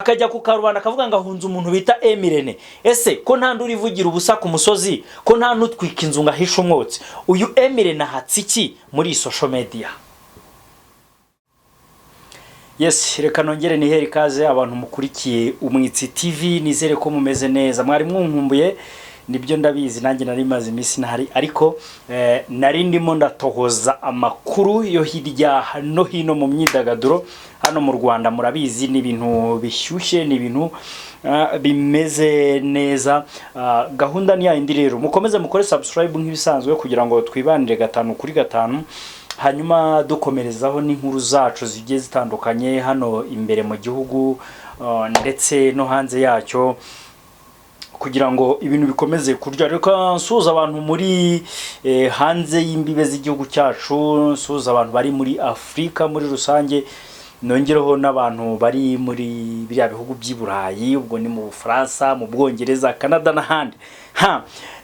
akajya ku karubanda akavuga ngo ahunze umuntu bita Emirene. Ese ko nta nduri ivugira ubusa ku musozi, ko nta nutwika inzu ngo ahishe umwotsi, uyu Emirene ahatse iki muri social media? Yes, reka nongere nihere ikaze abantu mukurikiye Umwitsi TV, nizere ko mumeze neza. Mwari mwunkumbuye, nibyo ndabizi, nanjye nari maze iminsi ntahari, ariko nari ndimo ndatohoza amakuru yo hirya no hino mu myidagaduro hano mu Rwanda. Murabizi ni ibintu bishyushye, ni ibintu bimeze neza. Gahunda ni yindi rero, mukomeze mukore subscribe nk'ibisanzwe kugira ngo twibanire 5 kuri 5, hanyuma dukomerezaho n'inkuru zacu zigiye zitandukanye hano imbere mu gihugu ndetse no hanze yacyo, kugira ngo ibintu bikomeze kurya. Reka nsuza abantu muri hanze y'imbibe z'igihugu cyacu, nsuza abantu bari muri Afrika muri rusange, nongereho n'abantu bari muri biriya bihugu by'Iburayi, ubwo ni mu Bufaransa, mu Bwongereza, Canada n'ahandi.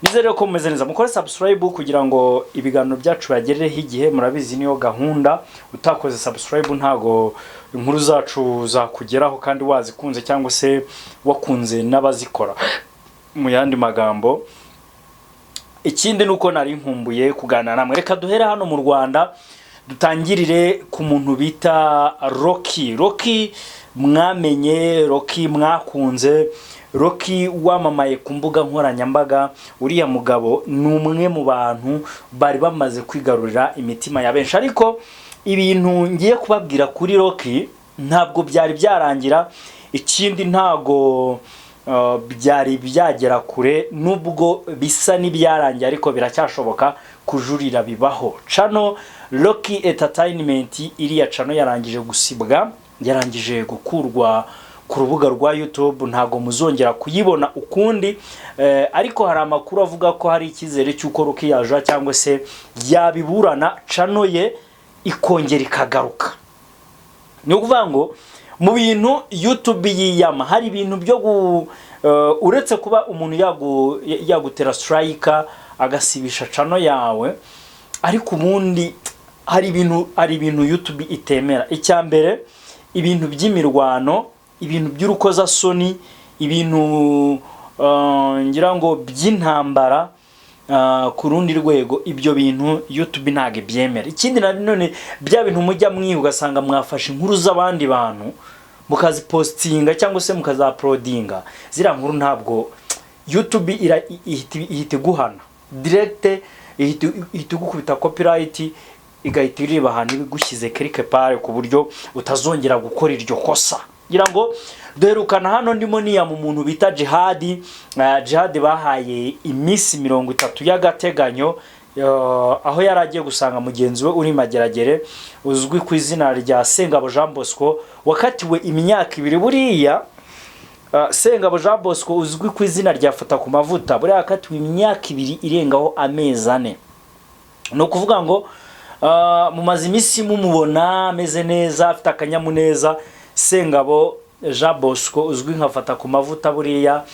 Nizere ko mumeze neza, mukore subscribe kugira ngo ibiganiro byacu bagerereho igihe. Murabizi niyo gahunda, utakoze subscribe ntago inkuru zacu zakugeraho kandi wazikunze cyangwa se wakunze n'abazikora. Mu yandi magambo, ikindi nuko nari nkumbuye kuganira namwe. Reka duhere hano mu Rwanda, dutangirire ku muntu bita Rocky mwamenye, Rocky mwakunze, Rocky wamamaye ku mbuga nkoranyambaga. Uriya mugabo ni umwe mu bantu bari bamaze kwigarurira imitima ya benshi, ariko ibintu ngiye kubabwira kuri Rocky ntabwo byari byarangira. Ikindi ntago byari byagera kure, nubwo bisa n'ibyarangiye ariko biracyashoboka kujurira, bibaho. Channel Rocky Entertainment, iriya channel yarangije gusibwa, yarangije gukurwa ku rubuga rwa YouTube, ntago muzongera kuyibona ukundi. Ariko hari amakuru avuga ko hari ikizere cy'uko Rocky yaje cyangwa se yabiburana channel ye ikongera ikagaruka. Ni ukuvuga ngo mu bintu YouTube yiyama hari ibintu byo uretse kuba umuntu yagutera strike agasibisha channel yawe, ariko ubundi hari ibintu YouTube itemera. Icyambere, ibintu by'imirwano, ibintu by'urukoza soni, ibintu ngira ngo by'intambara ku rundi rwego, ibyo bintu YouTube ntago byemera. Ikindi none bya bintu mujya ugasanga mwafashe inkuru z'abandi bantu mukazipostinga cyangwa se mukazauploadinga, zira nkuru ntabwo YouTube ihita guhana direct, ihita gukubita copyright, igahita ireba ahantu bigushyize quelque part ku buryo utazongera gukora iryo kosa. Ngira ngo duherukana hano ndimo niya mu muntu bita Jihad bahaye iminsi 30 y'agateganyo, aho yaragiye gusanga mugenzi we uri Mageragere uzwi ku izina rya Sengabo Jean Bosco, wakatiwe imyaka 2. Buriya Sengabo Jean Bosco uzwi ku izina rya Fata ku mavuta, buriya yakatiwe imyaka 2 irengaho amezi 4. No kuvuga ngo mu mazimisi mumubona ameze neza, afite akanyamuneza. Sengabo Jean Bosco uzwi nka Fata ku mavuta, buriya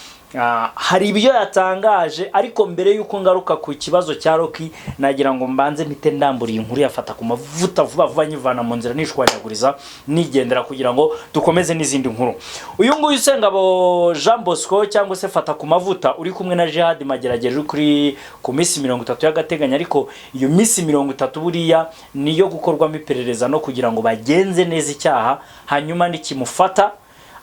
hari ibyo yatangaje. Ariko mbere yuko ngaruka ku kibazo cya Rocky, nagira ngo mbanze mpite ndambura inkuru yafata ku mavuta vuba nyivana mu nzira nishwanyaguriza nigendera, kugira ngo dukomeze n'izindi nkuru. Uyu nguyu Sengabo Jean Bosco cyangwa se Fata ku mavuta uri kumwe na Jihad Mageragere kuri ku minsi 30 y'agateganyo, ariko iyo minsi 30 buriya niyo gukorwamo iperereza no kugira ngo bagenze neza icyaha, hanyuma nikimufata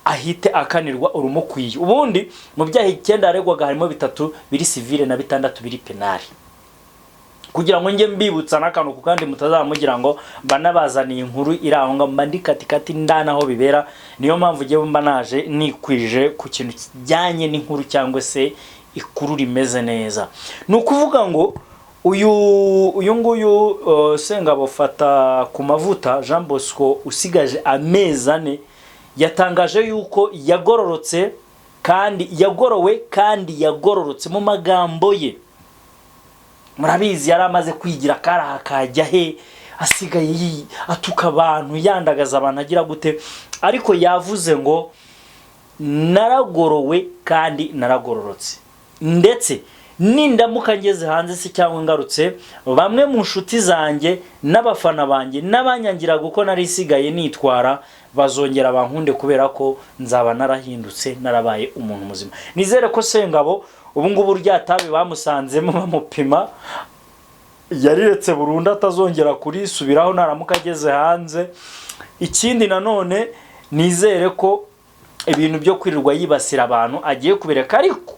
ahite akanirwa urumukwiye. Ubundi mu byaha 9 aregwaga harimo 3 biri civile na 6 biri penal. Kugira ngo nge mbibutsa nakantu kandi mutazamugira ngo banabazaniye inkuru iraho ngo mbandikatikati ndana aho bibera. Niyo mpamvu giye mba naje nikwije ku kintu kijyanye n'inkuru cyangwa se ikuru rimeze neza. Nukuvuga ngo uyu nguyu Sengabo Fata ku mavuta Jean Bosco usigaje amezi 4 yatangaje yuko yagororotse kandi yagororotse mu magambo ye. Murabizi yari amaze kwigira karaha kajya he, asigaye atuka abantu, yandagaza abantu, agira gute, ariko yavuze ngo naragorowe kandi naragororotse. Ndetse nindamuka ngeze hanze se cyangwa ngarutse, bamwe mu nshuti zanjye n'abafana banjye n'abanyangira guko nari sigaye nitwara bazongera bankunde kubera ko nzaba narahindutse narabaye umuntu muzima. Nizere ko Sengabo ubu ngubu ryatabi bamusanzemo bamupima yariretse burundu atazongera kurisubiraho naramuka ageze hanze. Ikindi nanone nizere ko ibintu byo kwirirwa yibasira abantu agiye kubireka, ariko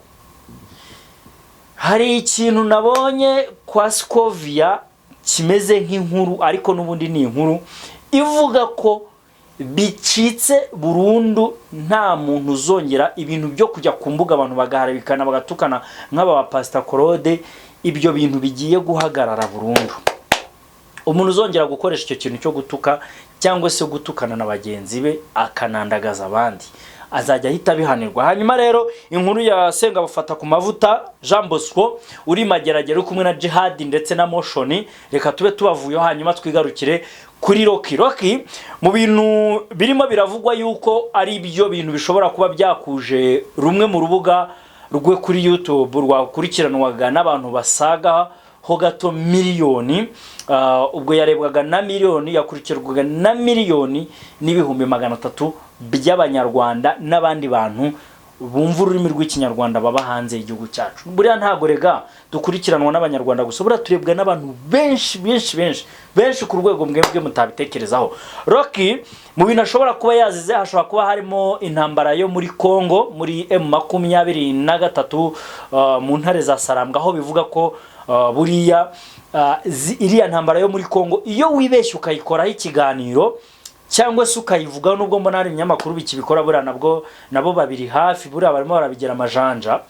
hari ikintu nabonye kwa Scovia kimeze nk'inkuru, ariko n'ubundi ni inkuru ivuga ko bicitse burundu nta muntu uzongera ibintu byo kujya ku mbuga abantu bagaharabikana bagatukana nk'aba ba Pastor Claude. Ibyo bintu bigiye guhagarara burundu. Umuntu uzongera gukoresha icyo kintu cyo gutuka cyangwa se gutukana na bagenzi be akanandagaza abandi azajya ahita bihanirwa. Hanyuma rero inkuru ya Sengabo fata ku mavuta Jean Bosco uri Mageragere kumwe na Jihad ndetse na Motion, reka tube tubavuyeho hanyuma twigarukire kuri Rocky. Mu bintu birimo biravugwa yuko ari ibyo bintu bishobora kuba byakuje rumwe mu rubuga rwe kuri YouTube rwakurikiranwaga n'abantu basaga ho gato miliyoni, ubwo yarebwaga na miliyoni, yakurikirwaga na miliyoni n'ibihumbi 300 by'abanyarwanda n'abandi bantu bumva ururimi rw'ikinyarwanda baba hanze y'igihugu cyacu. Buriya ntago rega dukurikiranwa n'abanyarwanda gusa, buriya turebwa n'abantu benshi ku rwego mwebwe mutabitekerezaho. Rocky mu bintu ashobora kuba yazize hashobora kuba harimo intambara yo muri Kongo muri M23 mu ntare za Sarambwa, aho bivuga ko buriya iriya ntambara yo muri Kongo iyo wibeshye ukayikoraho ikiganiro cyangwa se ukayivuga, nubwo mbona hari ibinyamakuru bikibikora buriya nabo babiri hafi buriya barimo barabigera amajanja,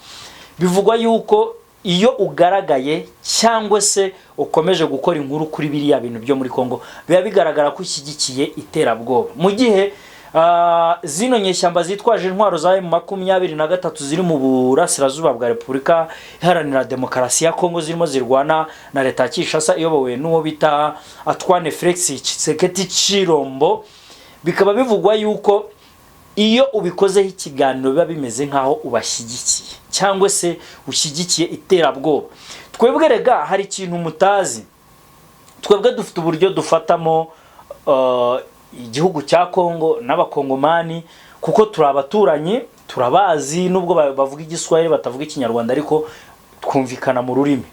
bivugwa yuko iyo ugaragaye cyangwa se ukomeje gukora inkuru kuri biriya bintu byo muri Kongo biba bigaragara ko ushyigikiye iterabwoba. Mu gihe zino nyeshyamba zitwaje intwaro za M23 ziri mu burasirazuba bwa Repubulika Iharanira Demokarasi ya Kongo zirimo zirwana na leta ya Kinshasa iyobowe n'uwo bita Antoine Felix Tshisekedi Chilombo, bikaba bivugwa yuko iyo ubikozeho ikiganiro biba bimeze nkaho ubashyigikiye cyangwa se ushyigikiye iterabwoba. Twebwe rega hari ikintu mutazi, twebwe dufite uburyo dufatamo igihugu cya Kongo n'abakongomani, kuko turabaturanyi turabazi, nubwo bavuga igiswahili batavuga ikinyarwanda ariko twumvikana mu rurimi.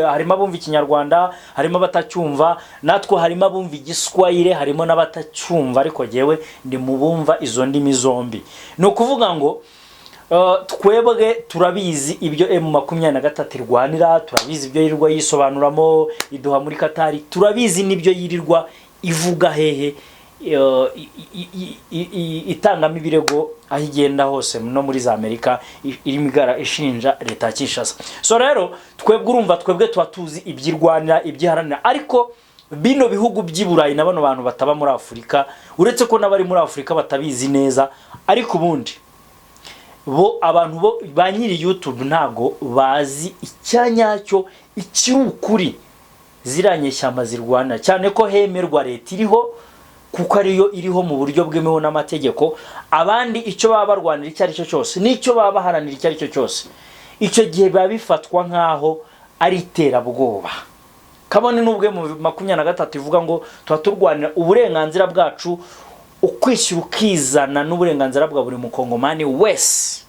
Harimo abumva ikinyarwanda, harimo abatacyumva, natwe harimo abumva igiswahili, harimo n'abatacyumva, ariko jewe ndi mu bumva izo ndimi zombi. No kuvuga ngo twebwe turabizi ibyo M23 irwanira, turabizi ibyo yirirwa yisobanuramo iduha muri Katari, turabizi nibyo yirirwa ivuga hehe itangamo ibirego aho igenda hose no muri za Amerika irimo igara ishinja leta ya Kinshasa. So rero twebwe urumva twebwe tuba tuzi ibyirwanira ibyiharanira, ariko bino bihugu by'Iburayi na bano bantu bataba muri Afurika, uretse ko nabari muri Afurika batabizi neza, ariko ubundi bo abantu bo ba nyiri YouTube ntago bazi icyanyacyo ikiri ukuri ziranye shyamba zirwana, cyane ko hemerwa leta iriho kuko ariyo iriho mu buryo bwemewe n'amategeko. Abandi icyo baba barwanira icyo ari cyo cyose n'icyo baba baharanira icyo ari cyo cyose, icyo gihe biba bifatwa nkaho ari iterabwoba. Kabone n'ubwe mu 23 ivuga ngo tuba turwanira uburenganzira bwacu, ukwishyura ukizana n'uburenganzira bwa buri mukongomani wese,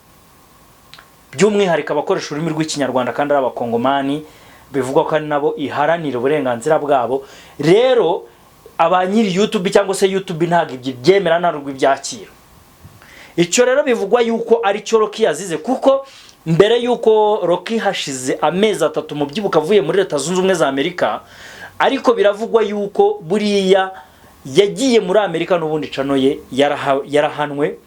by'umwihariko abakoresha ururimi rw'ikinyarwanda kandi ari abakongomani, bivugwa ko ari nabo iharanira uburenganzira bwabo. Rero abanyiri YouTube cyangwa se YouTube ntago ibyo byemera narugwa ibyakira. Icyo rero bivugwa yuko ari cyo Rocky yazize, kuko mbere yuko Rocky hashize amezi 3 mu byibuka avuye muri Leta Zunze Ubumwe za Amerika, ariko biravugwa yuko buriya yagiye muri Amerika n'ubundi cano ye yarahanwe,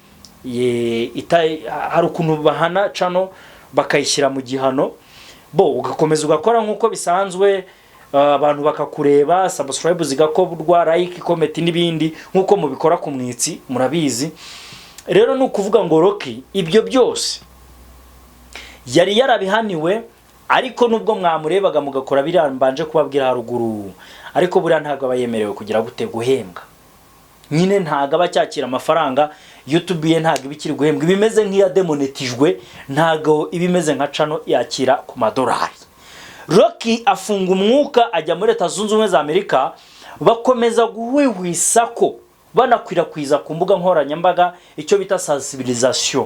hari ukuntu bahana cano bakayishyira mu gihano, bo ugakomeza ugakora nkuko bisanzwe, abantu bakakureba, subscribe zigakorwa, like, comment n'ibindi nkuko mubikora ku mwitsi murabizi. Rero nukuvuga ngo Rocky ibyo byose yari yarabihaniwe, ariko nubwo mwamurebaga mugakora birambanje kubabwira haruguru, ariko buriya ntago abayemerewe kugira gute guhembwa. Nyine ntago abacyakira amafaranga YouTube ye ntago ibikiri guhembwa, ibimeze nk'iya demonetijwe, ntago ibimeze nka channel yakira ku madolari. Rocky afunga umwuka ajya muri Leta Zunze Ubumwe za Amerika, bakomeza guhwihwisa ko banakwirakwiza ku mbuga nkoranyambaga icyo bita sensibilisation.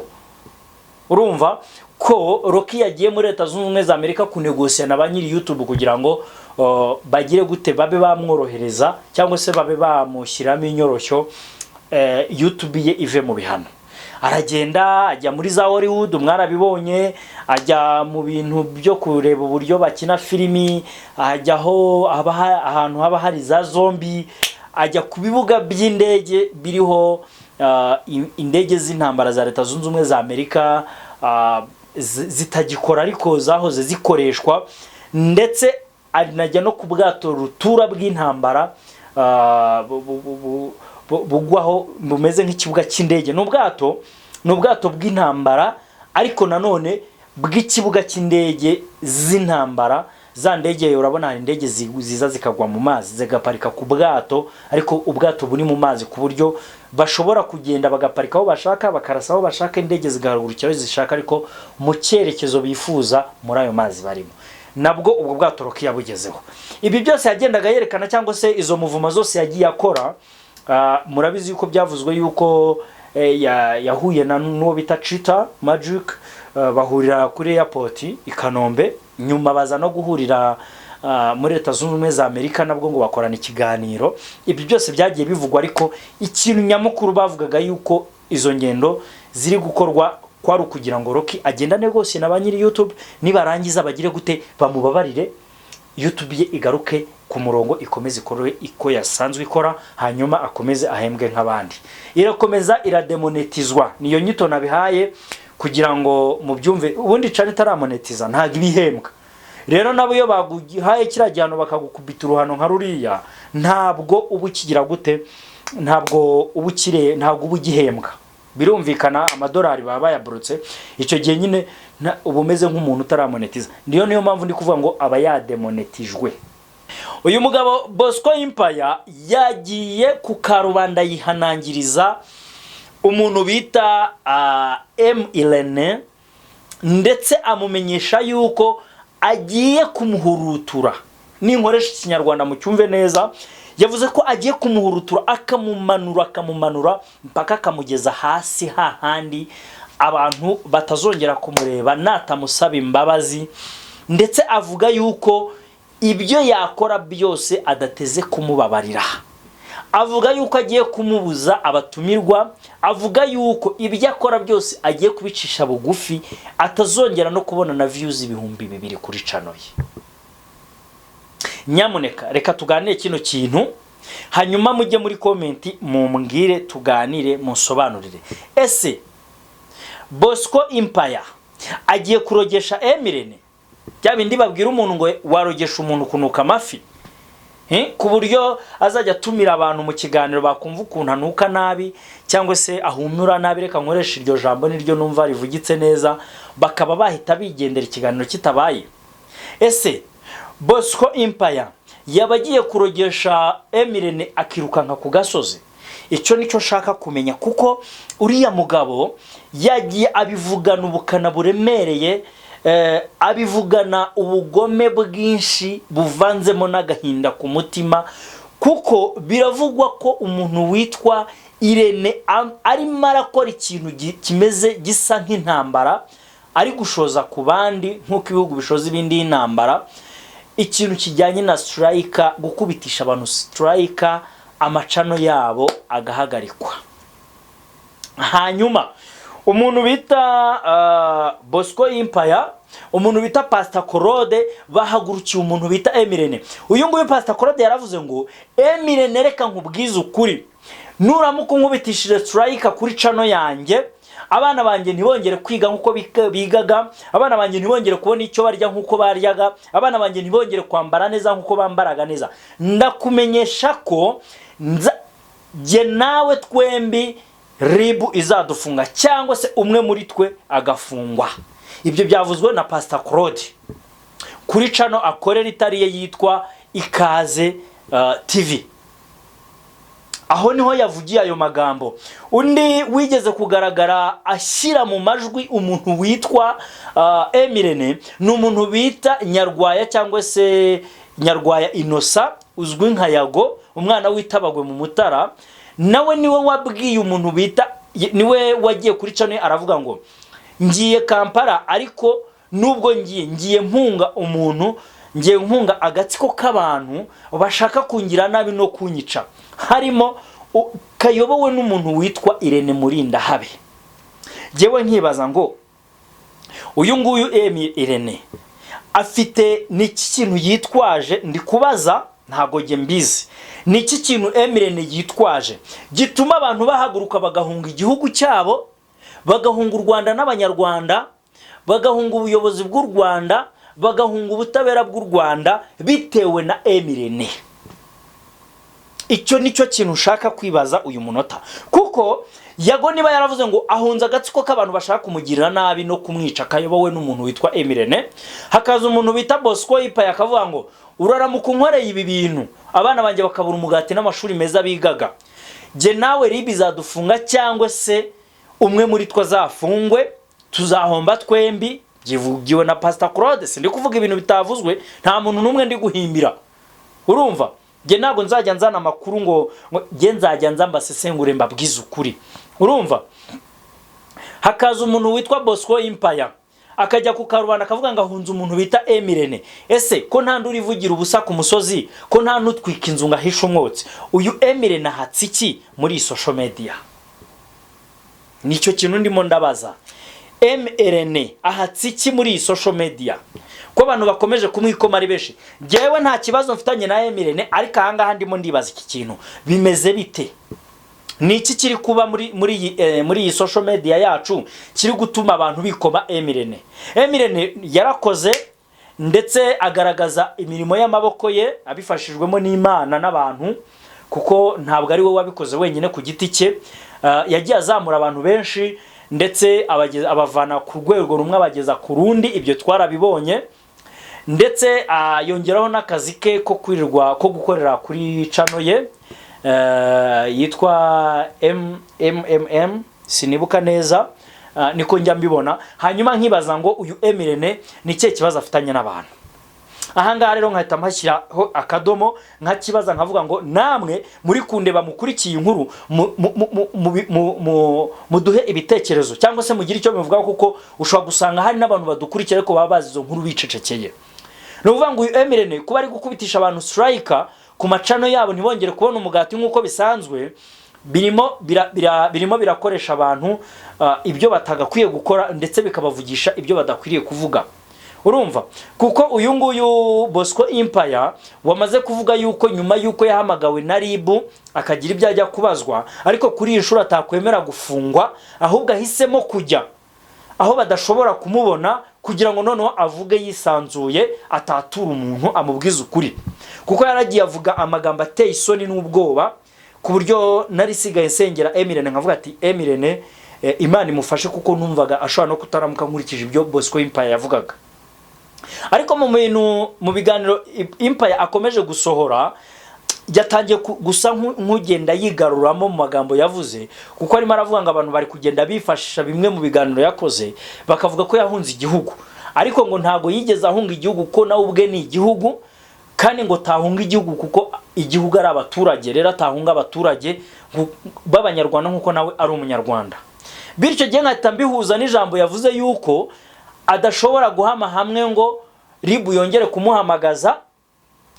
Urumva ko Rocky yagiye muri Leta Zunze Ubumwe za Amerika kunegosia na banyiri YouTube kugira ngo bagire gute babe bamworohereza cyangwa se babe bamushyiramo inyoroshyo YouTube ye ive mu bihano. Aragenda ajya muri za Hollywood, mwarabibonye, ajya mu bintu byo kureba uburyo bakina filimi, ajyaho ahantu haba hari za zombie, ajya ku bibuga by'indege biriho indege z'intambara za Leta Zunze Ubumwe za Amerika zitagikora ariko zahoze zikoreshwa, ndetse arinajya no ku bwato rutura bw'intambara bugwaho bumeze nk'ikibuga cy'indege. N'ubwato bw'intambara ariko nanone bw'ikibuga cy'indege z'intambara. Za ndege urabona hari indege ziza zikagwa mu mazi zigaparika ku bwato, ariko ubwato buri mu mazi ku buryo bashobora kugenda bagaparika aho bashaka, bakarasa aho bashaka, indege zigarurukira aho zishaka ariko mu cyerekezo bifuza muri ayo mazi barimo. Nabwo ubwo bwato Rocky yabugezeho. Ibi byose yagendaga yerekana cyangwa se izo muvuma zose yagiye akora. Murabizi yuko byavuzwe yuko yahuye na n'uwo bita Cheetah Magic, bahurira kuri airport i Kanombe, nyuma baza no guhurira muri Leta Zunze Ubumwe za Amerika, nabwo ngo bakorana ikiganiro. Ibi byose byagiye bivugwa, ariko ikintu nyamukuru bavugaga yuko izo ngendo ziri gukorwa kwari kugira ngo Rocky agenda negosie na banyiri YouTube, nibarangiza bagire gute bamubabarire, YouTube ye igaruke ku murongo, ikomeze ikore iko yasanzwe ikora, hanyuma akomeze ahembwe nk'abandi. Irakomeza irademonetizwa, niyo nyito nabihaye kugira ngo mubyumve. Ubundi cyane taramonetiza ntago ibihembwa. Rero nabo yo baguhaye kirajyano bakagukubita uruhano nka ruriya, ntabwo ubukigira gute, ntabwo ubugihembwa. Birumvikana amadolari baba yaburutse icyo gihe nyine ubumeze nk'umuntu utaramonetiza. Niyo mpamvu ndi kuvuga ngo aba yademonetijwe. Uyu mugabo Bosco Empire yagiye ku karubanda yihanangiriza umuntu bita Irene, ndetse amumenyesha yuko agiye kumuhurutura. Ninkoresha ikinyarwanda mu cyumve neza, yavuze ko agiye kumuhurutura akamumanura mpaka akamugeza hasi, hahandi abantu batazongera kumureba natamusaba imbabazi. Ndetse avuga yuko ibyo yakora byose adateze kumubabarira. Avuga yuko agiye kumubuza abatumirwa, avuga yuko ibyo akora byose agiye kubicisha bugufi, atazongera no kubona na views 2,000 kuri channel ye. Nyamuneka reka tuganire kino kintu, hanyuma mujye muri comment mumbwire, tuganire, musobanurire. Ese Bosco Empire agiye kurogesha Emirene? Byabindi babwira umuntu ngo warogesha umuntu kunuka amafi, ku buryo azajya atumira abantu mu kiganiro bakumva ukuntu anuka nabi cyangwa se ahumura nabi. Reka nkoresha iryo jambo niryo numva rivugitse neza, bakaba bahita bigendera ikiganiro kitabaye. Ese Bosco Empire yabagiye kurogesha Emirene akirukanka ku gasozi? Icyo nicyo shaka kumenya, kuko uriya mugabo yagiye abivugana ubukana buremereye, abivugana ubugome bwinshi buvanzemo n'agahinda ku mutima, kuko biravugwa ko umuntu witwa Irene arimo arakora ikintu kimeze gisa nk'intambara, ari gushoza ku bandi nk'uko ibihugu bishoza ibindi intambara, ikintu kijyanye na striker, gukubitisha abantu striker, amacano yabo agahagarikwa. Hanyuma umuntu bita Bosco Empire, umuntu bita Pastor Claude bahagurukiye umuntu bita Emirene. Uyu nguyu Pastor Claude yaravuze ngo Emirene, reka nkubwize ukuri, nuramuka nkubitishije striker kuri channel yanjye, abana banjye ntibongere kwiga nkuko bigaga, abana banjye ntibongere kubona icyo barya nkuko baryaga, abana banjye ntibongere kwambara neza nkuko bambaraga neza. Ndakumenyesha ko je nawe twembi ribu izadufunga, cyangwa se umwe muri twe agafungwa. Ibyo byavuzwe na Pastor Claude kuri channel akorera itariye yitwa Ikaze TV. aho niho yavugiye ayo magambo. Undi wigeze kugaragara ashyira mu majwi umuntu witwa Emirene ni umuntu bita Nyarwaya cyangwa se Nyarwaya Innocent uzwi nka Yago, umwana witabagwe mu Mutara. Nawe niwe wabwiye umuntu bita, niwe wagiye kuri channel aravuga ngo ngiye Kampala, ariko nubwo ngiye mpunga umuntu, ngiye mpunga agatsiko k'abantu bashaka kungira nabi no kunyica, harimo kayobowe n'umuntu witwa Irene Murindahabi. Jewe nkibaza ngo uyu nguyu Irene afite niki kintu yitwaje, ndi kubaza ntago nge mbizi, niki kintu Emirene yitwaje gituma abantu bahaguruka bagahunga igihugu cyabo, bagahunga u Rwanda n'abanyarwanda, bagahunga ubuyobozi bw'u Rwanda, bagahunga ubutabera bw'u Rwanda bitewe na Emirene. Icyo nicyo kintu ushaka kwibaza uyu munota, kuko Yago niba yaravuze ngo ahunza agatsiko k'abantu bashaka kumugirira nabi no kumwica, kayobowe n'umuntu witwa Emirene, hakaza umuntu bita Bosco Impaya akavuga ngo uraramuka unkoreye ibi bintu abana banjye bakabura umugati n'amashuri meza bigaga, je nawe ribi bizadufunga cyangwa se umwe muri twa zafungwe, tuzahomba twembi. Givugiwe na Pastor Claude, sindi kuvuga ibintu bitavuzwe, nta muntu numwe ndi guhimbira. Urumva, je ntago nzajya nzana amakuru ngo je nzajya nzamba sesengure mbabwiza ukuri. Urumva, hakaza umuntu witwa Bosco Impaya akajya ku karubanda akavuga ngo ahunze umuntu bita Emirene. Ese ko nta nduri vugira ubusa ku musozi, ko nta nutwika inzu ngahisha umwotsi, uyu Emirene hatsiki muri social media? Nicyo kintu ndimo ndabaza. Emirene ahatsiki muri social media ko abantu bakomeje kumwikoma ari beshi? Jewe nta kibazo mfitanye na Emirene, ariko ahangaha ndimo ndibaza iki kintu bimeze bite? Niki kiri kuba muri iyi social media yacu kiri gutuma abantu bikoma Emirene? Emirene yarakoze ndetse agaragaza imirimo y'amaboko ye abifashijwemo n'Imana n'abantu, kuko ntabwo ari we wabikoze wenyine ku giti cye. Yagiye azamura abantu benshi ndetse abavana ku rwego rumwe abageza ku rundi, ibyo twarabibonye. Ndetse yongeraho n'akazi ke ko gukorera kuri channel ye yitwa MMM, sinibuka neza, niko njya mbibona. Hanyuma nkibaza ngo uyu Emirene ni cye kibazo afitanye n'abantu. Ahangaha rero nkahita mpashyiraho akadomo nkakibaza nkavuga ngo namwe muri kundeba mukurikiye inkuru muduhe ibitekerezo cyangwa se mugire icyo muvuga, kuko ushobora gusanga hari n'abantu badukurikira ariko baba bazi izo nkuru bicecekeye. Nuvuga ngo uyu Emirene kuba ari gukubitisha abantu striker ku macano yabo ntibongere kubona umugati nk'uko bisanzwe, birimo birakoresha abantu ibyo batagakwiye gukora, ndetse bikabavugisha ibyo badakwiriye kuvuga. Urumva, kuko uyu nguyu Bosco Impaya wamaze kuvuga yuko nyuma yuko yahamagawe na RIB akagira ibyo ajya kubazwa, ariko kuri inshuro atakwemera gufungwa, ahubwo ahisemo kujya aho badashobora kumubona kugira ngo noneho avuge yisanzuye, atatura umuntu amubwiza ukuri. Kuko yaragiye avuga amagambo ateye isoni n'ubwoba, ku buryo nari sigaye nsengera Emirene nkavuga ati Emirene Imana imufashe, kuko numvaga ashobora no kutaramuka nkurikije ibyo Bosco Impaya yavugaga. Ariko mu biganiro Impaya akomeje gusohora, yatangiye gusa nk'ugenda yigaruramo mu magambo yavuze, kuko arimo aravuga ngo abantu bari kugenda bifashisha bimwe mu biganiro yakoze bakavuga ko yahunze igihugu, ariko ngo ntago yigeze ahunga igihugu, ko nawe ubwe ni igihugu, kandi ngo tahunga igihugu kuko igihugu ari abaturage. Rero atahunga abaturage b'abanyarwanda nkuko nawe ari umunyarwanda. Bityo je nkahita mbihuza n'ijambo yavuze yuko adashobora guhama hamwe ngo RIB yongere kumuhamagaza,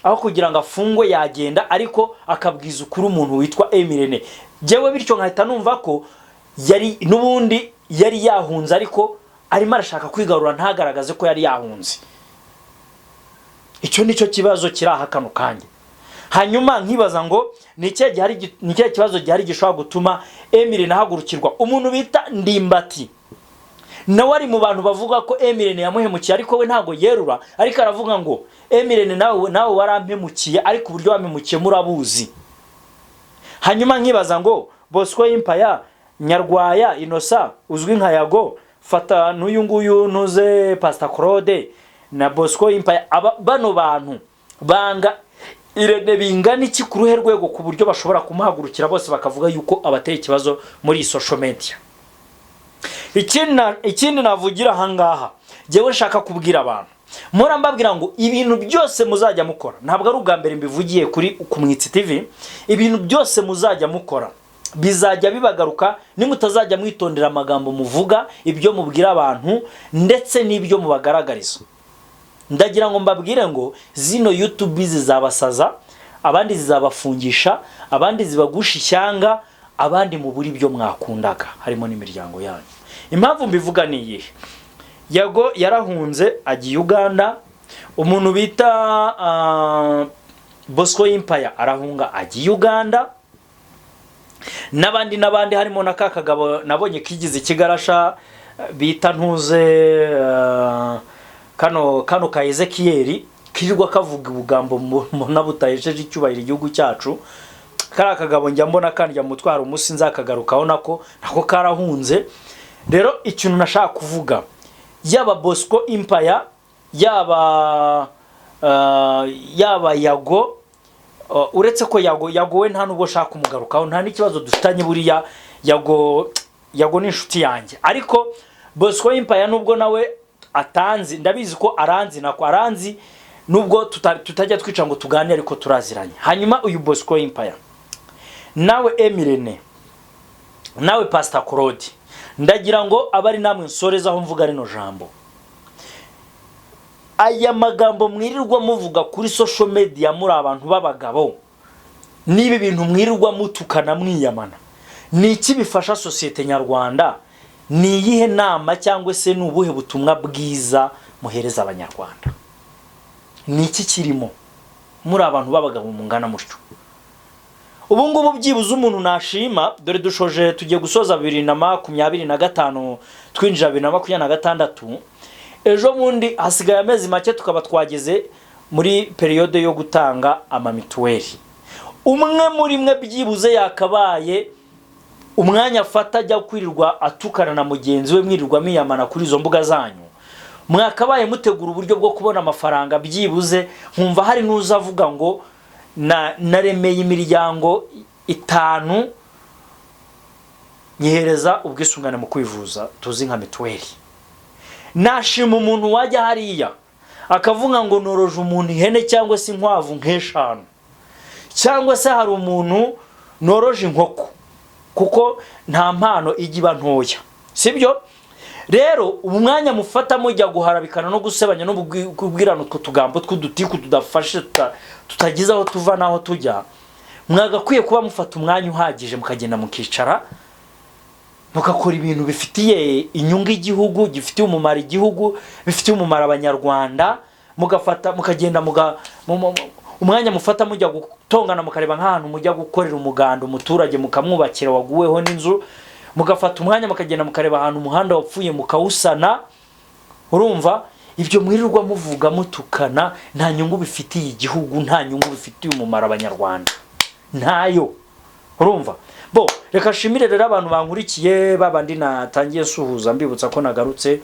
aho kugira ngo afungwe yagenda, ariko akabwiza ukuri umuntu witwa Emirene. Jewe bityo nkahita numva ko nubundi yari yahunze, ariko arimo arashaka kwigarura ntagaragaze ko yari yahunze. Icyo nicyo kibazo kiri aha kano kanya. Hanyuma nkibaza ngo ni cye kibazo gihari gishobora gutuma Emirene ahagurukirwa. Umuntu bita Ndimbati nawe ari mu bantu bavuga ko Emirene yamuhemukiye, ariko we ntago yerura, ariko aravuga ngo Emirene nawe warampemukiye, ariko uburyo wampemukiye murabuzi. Hanyuma nkibaza ngo Bosco Impaya, Nyarwaya Innocent uzwi nka Yago, fata n'uyu nguyu ntuze Pastor Claude na Bosco Impaya, bano bantu banga Irene bingana iki ku ruhe rwego ku buryo bashobora kumuhagurukira bose bakavuga yuko abateye ikibazo muri social media. Ikindi navugira ahangaha jewe nshaka kubwira abantu, mura mbabwira ngo ibintu byose muzajya mukora, ntabwo ari ubwa mbere mbivugiye kuri Kumwitsi TV, ibintu byose muzajya mukora bizajya bibagaruka nimutazajya mwitondera amagambo muvuga, ibyo mubwira abantu ndetse n'ibyo mubagaragariza. Ndagira ngo mbabwire ngo zino YouTube zizabasaza, abandi zizabafungisha, abandi zibagusha ishyanga, abandi mu buri byo mwakundaga harimo n'imiryango yanyu. Impamvu mbivuga ni iyihe? Yago yarahunze agiye Uganda, umuntu bita Bosco Empire arahunga agiye Uganda, n'abandi harimo na kakagabo nabonye kigize ikigarasha bita ntuze kano ka Ezekiel kirirwa kavuga ubugambo mbona butayejeje icyubahiro igihugu cyacu. Kara kagabo njya mbona kandi mutwara umunsi nzakagarukaho nako karahunze. Rero ikintu nashaka kuvuga, yaba Bosco Empire yaba Yago, uretse ko Yago we nta nubwo shaka kumugarukaho, nta n'ikibazo dufitanye buriya. Yago ni inshuti yanjye, ariko Bosco Empire nubwo nawe atanzi, ndabizi ko aranzi nako aranzi, nubwo tutajya twica ngo tuganire ariko turaziranye. Hanyuma uyu Bosco Empire nawe Emirene nawe Pastor Claude, ndagira ngo abari namwe nsoreza aho mvuga rino jambo. Aya magambo mwirirwa muvuga kuri social media muri abantu babagabo, nibi bintu mwirirwa mutukana mwiyamana, ni iki bifasha societe nyarwanda? Ni iyihe nama cyangwa se nubuhe butumwa bwiza muhereza abanyarwanda? Ni iki kirimo muri abantu babagabo mungana mutyo? Ubu ngubu byibuze umuntu nashima, dore dushoje tugiye gusoza 2025 twinjira 2026. Ejo bundi hasigaye amezi make tukaba twageze muri periode yo gutanga amamituweli. Umwe muri mwe byibuze yakabaye umwanya afata ajya kwirirwa atukana na mugenzi we, mwirirwa miyamana kuri izo mbuga zanyu. Mwakabaye mutegura uburyo bwo kubona amafaranga, byibuze nkumva hari nuzavuga ngo naremeye imiryango 5 nyihereza ubwisungane mu kwivuza tuzi nka mituweli. Nashima umuntu wajya hariya akavuga ngo noroje umuntu ihene cyangwa se inkwavu nk'eshanu, cyangwa se hari umuntu noroje inkoko, kuko nta mpano igiba ntoya, sibyo? Rero umwanya mufata mujya guharabikana no gusebanya no kubwirana utwo tugambo tw'udutiku tudafashe tutagize aho tuva naho tujya, mwagakwiye kuba mufata umwanya uhagije mukagenda mukicara mukakora ibintu bifitiye inyungu igihugu, gifitiye umumaro igihugu, bifitiye umumaro abanyarwanda. Mukagenda umwanya mufata mujya gutongana mukareba nk'ahantu mujya gukorera umuganda umuturage mukamwubakira waguweho n'inzu, mugafata umwanya mukagenda mukareba ahantu umuhanda wapfuye mukawusana. Urumva ibyo mwirirwa muvuga mutukana nta nyungu bifitiye igihugu, nta nyungu bifitiye umumaro abanyarwanda, ntayo. Urumva bo reka shimire rero abantu bankurikiye, babandi natangiye suhuza mbibutsa ko nagarutse.